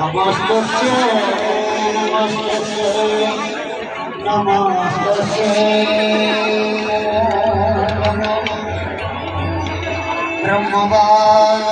નમસ્તે નમસ્તે બ્રહ્મવાન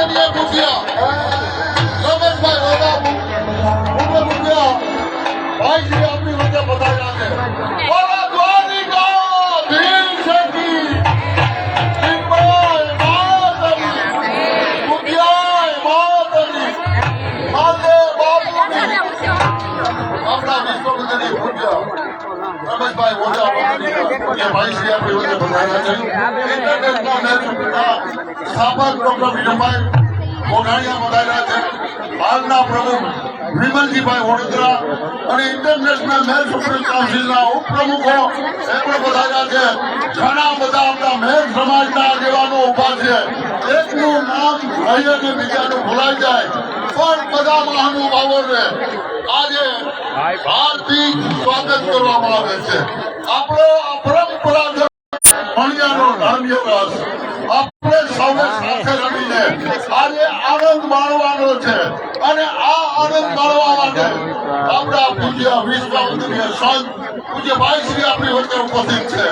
કરીએ મુખિયા રમેશભાઈ રોડા મુખિયા ભાઈ શ્રી આપણી વચ્ચે પધાર્યા છે બોલા દ્વારિકા ભીમ શેઠી મુખિયા માતની માતે બાપુની આપણા વિશ્વબંધની મુખિયા રમેશભાઈ ઓઝા કે ભાઈ શ્રી આપણી વચ્ચે પધાર્યા છે ઇન્ટરનેશનલ મેચ સ્થાપક ડોક્ટર વિજયભાઈ મોઢાણીયા પધાર્યા છે હાલના પ્રમુખ વિમલજીભાઈ વડોદરા અને ઇન્ટરનેશનલ મેલ સુપ્રીમ કાઉન્સિલના ઉપપ્રમુખો એ પણ પધાર્યા છે ઘણા બધા આપણા મેલ સમાજના આગેવાનો ઉભા છે એકનું નામ લઈ અને બીજાનું ભૂલાઈ જાય પણ બધા મહાનુભાવોને આજે હાર્દિક સ્વાગત કરવામાં આવે છે આપણો આ પરંપરાગત મણિયાનો ધાર્મિક રસ આપણે સૌને સાથે રમીને આજે આનંદ માણવાનો છે અને આ આનંદ માણવા માટે આપણા પૂજ્ય વિશ્વવંદનીય સંત પૂજ્ય ભાઈ શ્રી આપણી વચ્ચે ઉપસ્થિત છે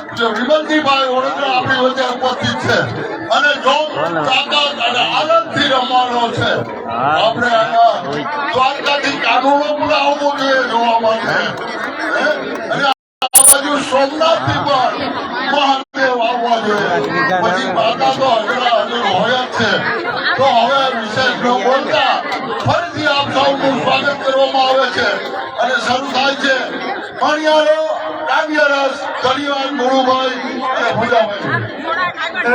પૂજ્ય વિમલજીભાઈ વડોદરા આપણી વચ્ચે ઉપસ્થિત છે અને જો તાકાત અને આનંદથી રમવાનો છે આપણે અહીંયા દ્વારકાથી કાનૂનો પણ આવવો જોઈએ જોવા માટે અને આ બાજુ સોમનાથથી પણ મહાદેવ આવવા જોઈએ પછી માતા તો હજુ હોય જ છે તો હવે વિશેષ ન બોલતા ફરીથી આપ સૌનું સ્વાગત કરવામાં આવે છે અને શરૂ થાય છે મણિયારો કાવ્યરસ ધન્યવાદ ગુરુભાઈ અને ભુજાભાઈ